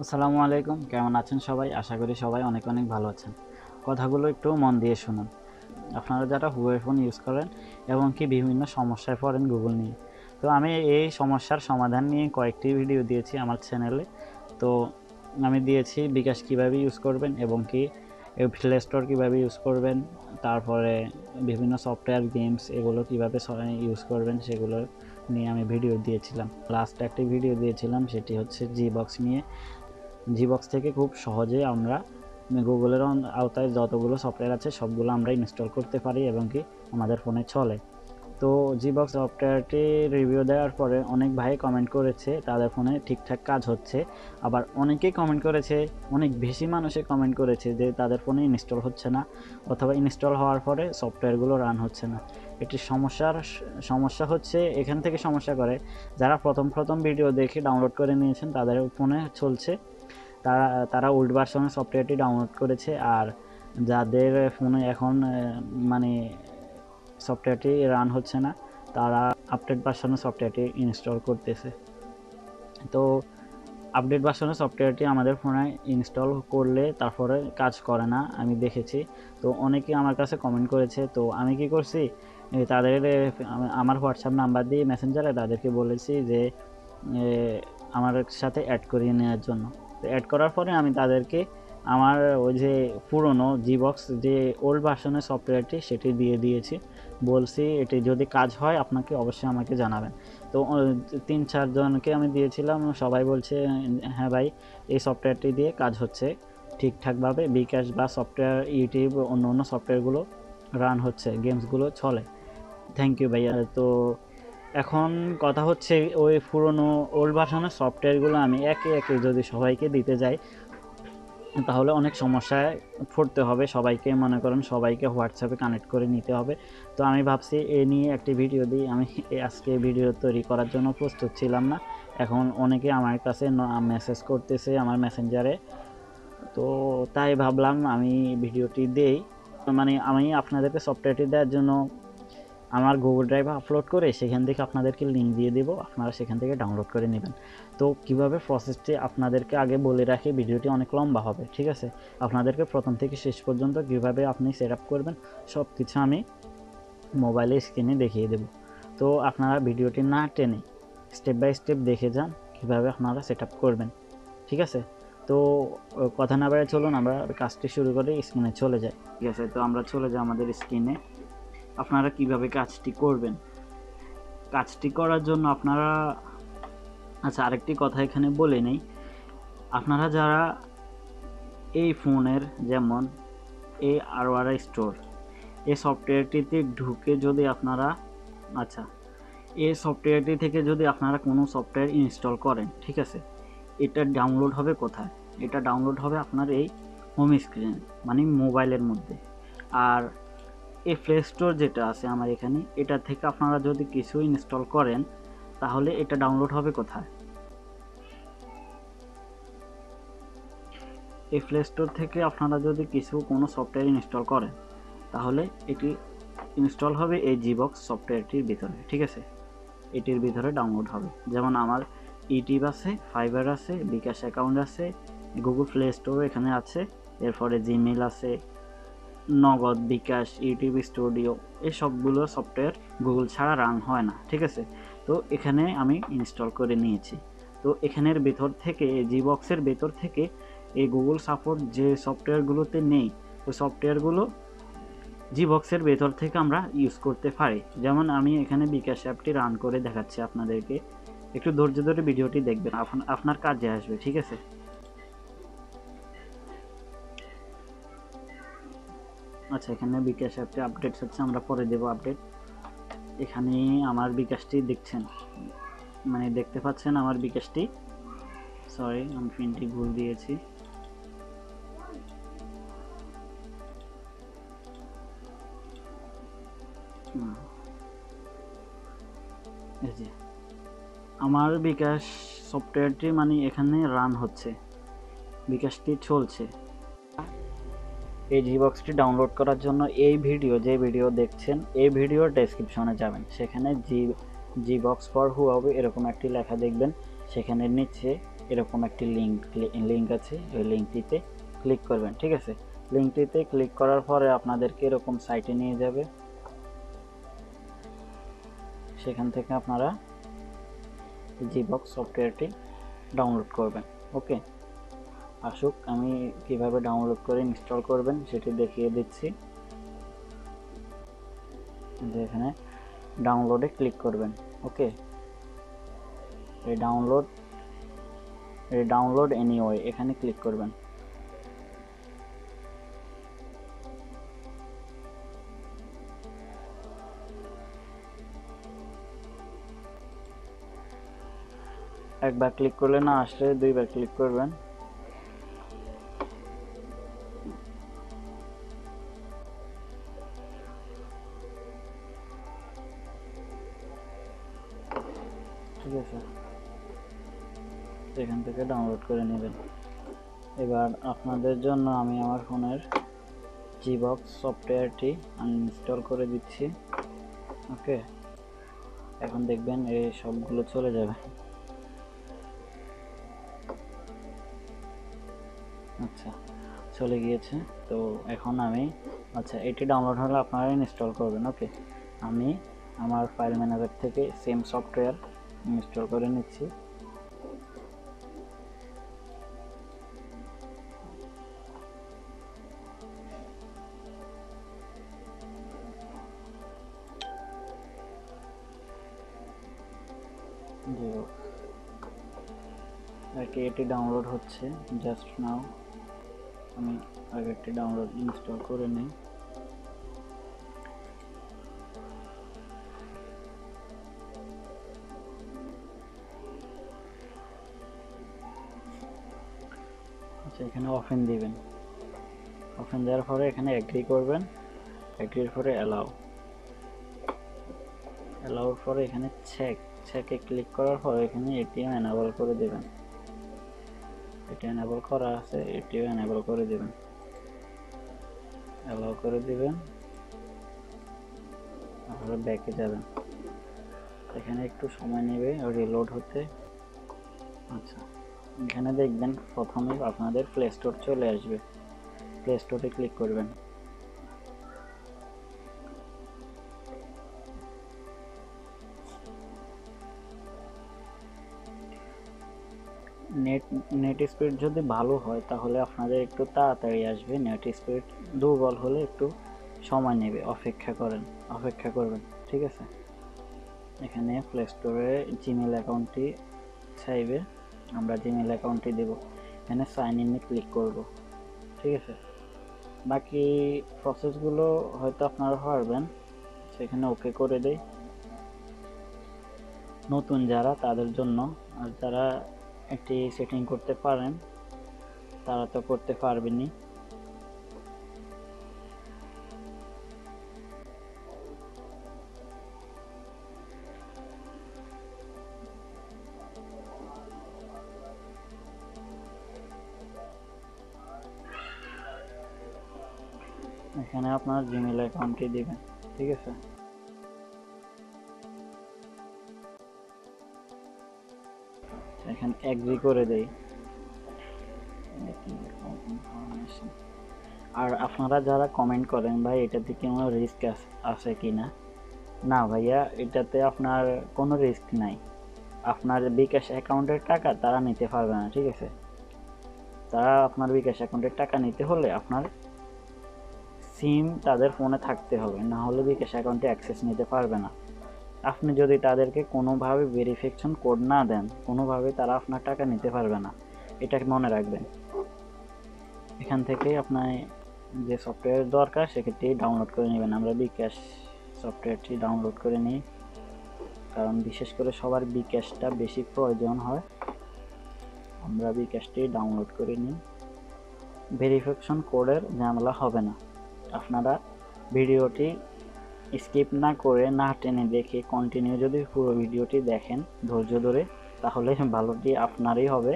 আসসালামু আলাইকুম, কেমন আছেন সবাই? আশা করি সবাই অনেক অনেক ভালো আছেন। কথাগুলো একটু মন দিয়ে শুনুন। আপনারা যারা হুয়াওয়ে ফোন ইউজ করেন এবং কি বিভিন্ন সমস্যায় পড়েন গুগল নিয়ে, তো আমি এই সমস্যার সমাধান নিয়ে কয়েকটি ভিডিও দিয়েছি আমার চ্যানেলে। তো আমি দিয়েছি বিকাশ কীভাবে ইউজ করবেন এবং কি প্লে স্টোর কীভাবে ইউজ করবেন, তারপরে বিভিন্ন সফটওয়্যার গেমস এগুলো কীভাবে ইউজ করবেন সেগুলো নিয়ে আমি ভিডিও দিয়েছিলাম। লাস্ট একটি ভিডিও দিয়েছিলাম, সেটি হচ্ছে Gbox নিয়ে। Gbox থেকে খুব সহজে আমরা গুগলের আওতায় যতগুলো সফটওয়্যার আছে সবগুলো আমরা ইনস্টল করতে পারি এবং কি আমাদের ফোনে চলে। তো Gbox সফটওয়্যারটি রিভিউ দেওয়ার পরে অনেক ভাই কমেন্ট করেছে তাদের ফোনে ঠিকঠাক কাজ হচ্ছে, আবার অনেকেই কমেন্ট করেছে, অনেক বেশি মানুষে কমেন্ট করেছে যে তাদের ফোনে ইনস্টল হচ্ছে না অথবা ইনস্টল হওয়ার পরে সফটওয়্যারগুলো রান হচ্ছে না। এটি সমস্যা হচ্ছে এখান থেকে সমস্যা করে যারা প্রথম ভিডিও দেখে ডাউনলোড করে নিয়েছেন তাদের ফোনে চলছে, তারা ওল্ড ভার্সনের সফটওয়্যারটি ডাউনলোড করেছে। আর যাদের ফোনে এখন মানে সফটওয়্যারটি রান হচ্ছে না তারা আপডেট ভার্সনের সফটওয়্যারটি ইনস্টল করতেছে। তো আপডেট ভার্সনের সফটওয়্যারটি আমাদের ফোনে ইনস্টল করলে তারপরে কাজ করে না, আমি দেখেছি। তো অনেকেই আমার কাছে কমেন্ট করেছে, তো আমি কি করছি, তাদের আমার হোয়াটসঅ্যাপ নাম্বার দিয়ে মেসেঞ্জারে তাদেরকে বলেছি যে আমার সাথে অ্যাড করিয়ে নেওয়ার জন্য। তো অ্যাড করার পরে আমি তাদেরকে আমার ওই যে পুরনো Gbox যে ওল্ড ভার্সনের সফটওয়্যারটি সেটি দিয়ে দিয়েছি, বলছি এটি যদি কাজ হয় আপনাকে অবশ্যই আমাকে জানাবেন। তো 3-4 জনকে আমি দিয়েছিলাম, সবাই বলছে হ্যাঁ ভাই এই সফটওয়্যারটি দিয়ে কাজ হচ্ছে ঠিকঠাকভাবে, bkash বা সফটওয়্যার ইউটিউব অন্য সফটওয়্যারগুলো রান হচ্ছে, গেমসগুলো চলে। থ্যাংক ইউ ভাইয়া। তো এখন কথা হচ্ছে ওই পুরনো ওল্ড ভার্সনের সফটওয়্যারগুলো আমি একে একে যদি সবাইকে দিতে যাই তাহলে অনেক সমস্যায় পড়তে হবে সবাইকে, মনে করেন সবাইকে হোয়াটসঅ্যাপে কানেক্ট করে নিতে হবে। তো আমি ভাবছি এ নিয়ে একটি ভিডিও দিই। আমি আজকে ভিডিও তৈরি করার জন্য প্রস্তুত ছিলাম না, এখন অনেকে আমার কাছে মেসেজ করতেছে আমার মেসেঞ্জারে, তো তাই ভাবলাম আমি ভিডিওটি দেই। মানে আমি আপনাদেরকে সফটওয়্যারটি দেওয়ার জন্য আমার গুগল ড্রাইভে আপলোড করে সেখান থেকে আপনাদেরকে লিঙ্ক দিয়ে দেবো, আপনারা সেখান থেকে ডাউনলোড করে নেবেন। তো কিভাবে প্রসেসটি আপনাদেরকে আগে বলে রাখি, ভিডিওটি অনেক লম্বা হবে, ঠিক আছে? আপনাদেরকে প্রথম থেকে শেষ পর্যন্ত কিভাবে আপনি সেট আপ করবেন সব কিছু আমি মোবাইলের স্ক্রিনে দেখিয়ে দেব। তো আপনারা ভিডিওটি না টেনে স্টেপ বাই স্টেপ দেখে যান কীভাবে আপনারা সেট আপ করবেন, ঠিক আছে? তো কথা না বেড়ে চলুন আমরা কাজটি শুরু করে স্ক্রিনে চলে যাই, ঠিক আছে? তো আমরা চলে যাই আমাদের স্ক্রিনে। আপনারা কিভাবে কাজটি করবেন, কাজটি করার জন্য আপনারা, আচ্ছা আরেকটি কথা এখানে বলে নেই, আপনারা যারা এই ফোনের যেমন এই MrRashed স্টোর এই সফটওয়্যারটিতে ঢুকে যদি আপনারা, আচ্ছা এই সফটওয়্যারটি থেকে যদি আপনারা কোনো সফটওয়্যার ইনস্টল করেন, ঠিক আছে, এটা ডাউনলোড হবে কোথায়? এটা ডাউনলোড হবে আপনার এই হোম স্ক্রিনে, মানে মোবাইলের মধ্যে। আর এই প্লে স্টোর যেটা আছে আমার এখানে, এটা থেকে আপনারা যদি কিছু ইনস্টল করেন তাহলে এটা ডাউনলোড হবে কোথায়? এই প্লে স্টোর থেকে আপনারা যদি কোনো সফটওয়্যার ইনস্টল করেন তাহলে এটি ইনস্টল হবে এই Gbox সফটওয়্যারটির ভিতরে, ঠিক আছে? এটির ভিতরে ডাউনলোড হবে। যেমন আমার ইউটিউব আছে, ফাইবার আছে, বিকাশ অ্যাকাউন্ট আছে, গুগল প্লে স্টোর এখানে আছে, এরপরে জিমেইল আছে, নগদ, বিকাশ, ইউটিউব স্টুডিও, এই সবগুলো সফটওয়্যার গুগল ছাড়া রান হয় না, ঠিক আছে? তো এখানে আমি ইনস্টল করে নিয়েছি। তো এখানের ভেতর থেকে Gboxের ভেতর থেকে এই গুগল সাপোর্ট যে সফটওয়্যারগুলোতে নেই ওই সফটওয়্যারগুলো Gboxের ভেতর থেকে আমরা ইউজ করতে পারি। যেমন আমি এখানে বিকাশ অ্যাপটি রান করে দেখাচ্ছি আপনাদেরকে, একটু ধৈর্য ধরে ভিডিওটি দেখবেন, আপনার কাজে আসবে, ঠিক আছে? আচ্ছা এখানে বিকাশ অ্যাপটি আপডেট হচ্ছে, আমরা পরে দেব আপডেট। এখানে আমার বিকাশটি দেখছেন, মানে দেখতে পাচ্ছেন আমার বিকাশটি, সরি আমি পিনটি ভুল দিয়েছি। এই যে আমার বিকাশ সফটওয়্যারটি মানে এখানে রান হচ্ছে, বিকাশটি চলছে। এই Gboxটি ডাউনলোড করার জন্য এই যে ভিডিও দেখছেন এই ভিডিওর ডেসক্রিপশনে যাবেন, সেখানে Gbox ফর Huawei এরকম একটি লেখা দেখবেন, সেখানে নিচে এরকম একটি লিঙ্ক আছে, ওই লিঙ্কটিতে ক্লিক করবেন। ঠিক আছে, লিঙ্কটিতে ক্লিক করার পরে আপনাদেরকে এরকম সাইটে নিয়ে যাবে। সেখান থেকে আপনারা Gbox সফটওয়্যারটি ডাউনলোড করবেন। ওকে, আসুক আমি কিভাবে ডাউনলোড করে ইনস্টল করবেন সেটি দেখিয়ে দিচ্ছি। এখানে ডাউনলোডে ক্লিক করবেন। ওকে, এই ডাউনলোড এনিওয়ে এখানে ক্লিক করবেন। একবার ক্লিক করলে না আসলে দুইবার ক্লিক করবেন। ঠিক আছে, এখান থেকে ডাউনলোড করে নেবেন। এবার আপনাদের জন্য আমি আমার ফোনের Gbox সফটওয়্যারটি আনইনস্টল করে দিচ্ছি। ওকে, এখন দেখবেন এই সবগুলো চলে যাবে। আচ্ছা, চলে গিয়েছে। তো এখন আমি এটি ডাউনলোড হলে আপনারা ইনস্টল করবেন। ওকে, আমি আমার ফাইল ম্যানেজার থেকে সেম সফটওয়্যার ইনস্টল করে নিচ্ছি। এটি ডাউনলোড হচ্ছে জাস্ট নাও। আমি আগেরটি ডাউনলোড ইনস্টল করে নিই। এখানে ওপেন দিবেন। ওপেন দেওয়ার পরে এখানে এগ্রি করবেন। এগ্রির পরে অ্যালাউর পরে এখানে চেকে ক্লিক করার পরে এখানে এটিএম এনাবল করে দেবেন। এটা এনাবল করা আছে, এটিও এনাবল করে দেবেন। অ্যালাউ করে দিবেন, তারপরে ব্যাকে যাবেন। এখানে একটু সময় নেবে রিলোড হতে। আচ্ছা, এখানে দেখবেন প্রথমে আপনাদের প্লে স্টোর চলে আসবে। প্লে স্টোরে ক্লিক করবেন। নেট স্পিড যদি ভালো হয় তাহলে আপনাদের একটু তাড়াতাড়ি আসবে। নেট স্পিড দুর্বল হলে একটু সময় নেবে, অপেক্ষা করবেন। ঠিক আছে, এখানে প্লে স্টোরে জিমেল অ্যাকাউন্টটি চাইবে, আমরা জিমেল অ্যাকাউন্টটি দেব। এখানে সাইন ইনে ক্লিক করব। ঠিক আছে, বাকি প্রসেসগুলো হয়তো আপনারা পারবেন, সেখানে ওকে করে দেই নতুন যারা তাদের জন্য। আর যারা একটি সেটিং করতে পারেন তারা তো করতে পারবেনই। এখানে আপনার জিমেল অ্যাকাউন্টটি দিবেন। ঠিক আছে, এখানে এগ্রি করে দেই। আর আপনারা যারা কমেন্ট করেন ভাই এটাতে কি কোনো রিস্ক আছে কি না, না ভাইয়া এটাতে আপনার কোনো রিস্ক নাই। আপনার বিকাশ অ্যাকাউন্টের টাকা তারা নিতে পারবে না। ঠিক আছে, তারা আপনার বিকাশ অ্যাকাউন্টের টাকা নিতে হলে আপনার সিম তাদের ফোনে থাকতে হবে, না হলে বিকাশ অ্যাকাউন্টে অ্যাক্সেস নিতে পারবে না। আপনি যদি তাদেরকে কোনোভাবে ভেরিফিকেশন কোড না দেন, কোনোভাবে তারা আপনার টাকা নিতে পারবে না, এটা মনে রাখবেন। এখান থেকে আপনার যে সফটওয়্যার দরকার সেক্ষেত্রে ডাউনলোড করে নেবেন। আমরা বিকাশ সফটওয়্যারটি ডাউনলোড করে নিই, কারণ বিশেষ করে সবার বিকাশটা বেশি প্রয়োজন হয়। আমরা বিকাশটি ডাউনলোড করে নিই। ভেরিফিকেশন কোডের ঝামেলা হবে না। আপনারা ভিডিওটি স্কিপ না করে না টেনে দেখে কন্টিনিউ যদি পুরো ভিডিওটি দেখেন ধৈর্য ধরে, তাহলে ভালোটি আপনারই হবে।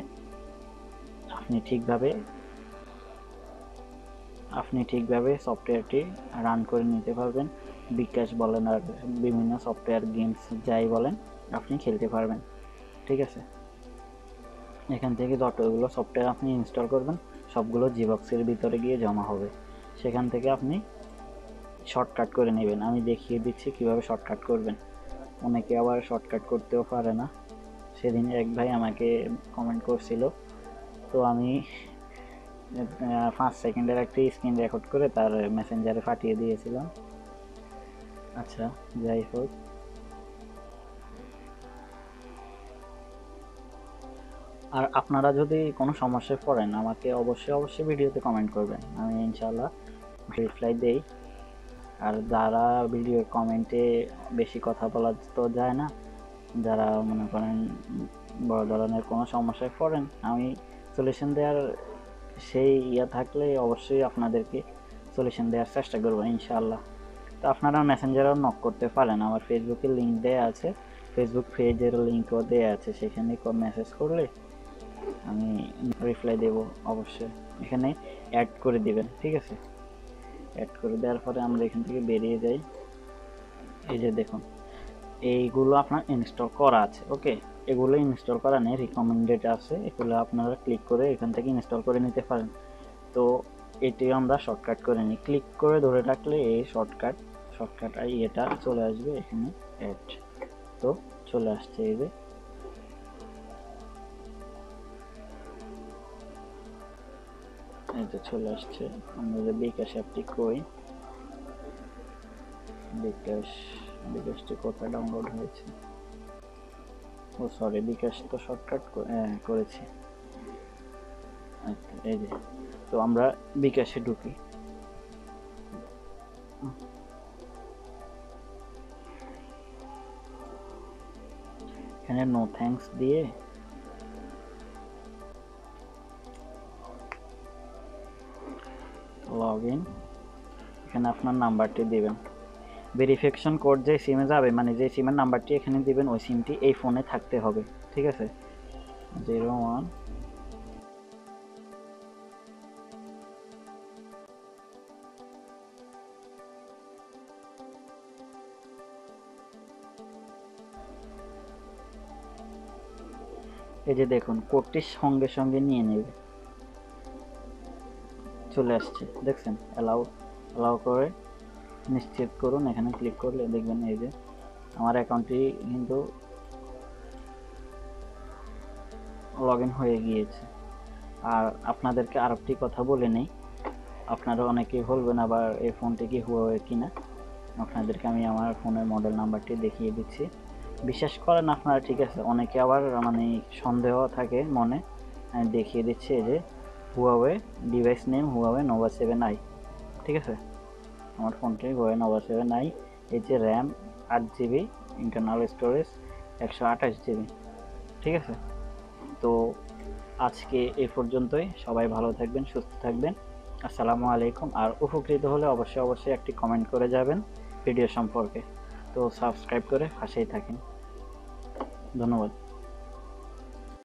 আপনি ঠিকভাবে সফটওয়্যারটি রান করে নিতে পারবেন। বিকাশ বলেন আর বিভিন্ন সফটওয়্যার গেমস যাই বলেন আপনি খেলতে পারবেন। ঠিক আছে, এখান থেকে যতগুলো সফটওয়্যার আপনি ইনস্টল করবেন সবগুলো জিবক্সের ভিতরে গিয়ে জমা হবে। সেখান থেকে আপনি শর্টকাট করে নেবেন। আমি দেখিয়ে দিচ্ছি কিভাবে শর্টকাট করবেন। অনেকে আবার শর্টকাট করতেও পারে না। সেদিন এক ভাই আমাকে কমেন্ট করছিল, তো আমি 5 সেকেন্ডের একটি স্ক্রিন রেকর্ড করে তার মেসেঞ্জারে পাঠিয়ে দিয়েছিলাম। আচ্ছা, যাই হোক, আর আপনারা যদি কোনো সমস্যায় পড়েন আমাকে অবশ্যই ভিডিওতে কমেন্ট করবেন, আমি ইনশাআল্লাহ রিপ্লাই দেই। আর যারা ভিডিওর কমেন্টে বেশি কথা বলা তো যায় না, যারা মনে করেন বড় ধরনের কোনো সমস্যায় পড়েন, আমি সলিউশন দেওয়ার সেই থাকলে অবশ্যই আপনাদেরকে সলিউশন দেওয়ার চেষ্টা করবো ইনশাআল্লাহ। তো আপনারা মেসেঞ্জারেও নক করতে পারেন, আমার ফেসবুকের লিঙ্ক দেওয়া আছে, ফেসবুক পেজের লিঙ্কও দেওয়া আছে, সেখানে মেসেজ করলে আমি রিপ্লাই দেব অবশ্যই। এখানে অ্যাড করে দিবেন, ঠিক আছে? অ্যাড করে দেওয়ার পরে আমরা এখান থেকে বেরিয়ে যাই। এই যে দেখুন, এইগুলো আপনার ইনস্টল করা আছে, ওকে? এগুলো ইনস্টল করা নেই, রিকমেন্ডেড আছে, এগুলো আপনারা ক্লিক করে এখান থেকে ইনস্টল করে নিতে পারেন। তো এটি আমরা শর্টকাট করে নিই, ক্লিক করে ধরে রাখলে এই শর্টকাট আর এটা চলে আসবে এখানে অ্যাড। তো চলে আসছে, এই যে এটা চলে আসছে। আমরা যে bkash অ্যাপটি কই, bkash কোথায় ডাউনলোড হয়েছে? ও সরি, bkash তো শর্টকাট করেছি। এই যে, তো আমরা bkash-এ ঢুকি। এখানে নো থ্যাঙ্কস দিয়ে লগ ইন, এখানে আপনার নাম্বারটি দিবেন। ভেরিফিকেশন কোড যে সিমে যাবে, মানে যে সিমের নাম্বারটি এখানে দিবেন ওই সিমটি এই ফোনে থাকতে হবে, ঠিক আছে? 01 এই যে দেখুন, কোডটি সঙ্গে সঙ্গে নিয়ে নেবে, চলে আসছে, দেখছেন? অ্যালাউ করে নিশ্চিত করুন, এখানে ক্লিক করলে দেখবেন এই যে আমার অ্যাকাউন্টটি কিন্তু লগ ইন হয়ে গিয়েছে। আর আপনাদেরকে আরেকটি কথা বলে নেই, আপনারা অনেকেই বলবেন আবার এই ফোনটি কি হুয়াওয়ে কিনা। আপনাদেরকে আমি আমার ফোনের মডেল নাম্বারটি দেখিয়ে দিচ্ছি, বিশ্বাস করেন আপনারা, ঠিক আছে? অনেকে আবার মানে সন্দেহ থাকে মনে, আমি দেখিয়ে দিচ্ছি। এই যে Huawei, device name Huawei Nova 7i, ঠিক আছে? আমার ফোনটি হুয়াওয়ে নোভা 7i। এই যে RAM 8GB, internal storage 128GB, ঠিক আছে? তো আজকে এই পর্যন্তই, সবাই ভালো থাকবেন, সুস্থ থাকবেন, আসসালামু আলাইকুম। আর উপকৃত হলে অবশ্যই একটি কমেন্ট করে যাবেন ভিডিও সম্পর্কে। তো সাবস্ক্রাইব করে পাশেই থাকেন, ধন্যবাদ।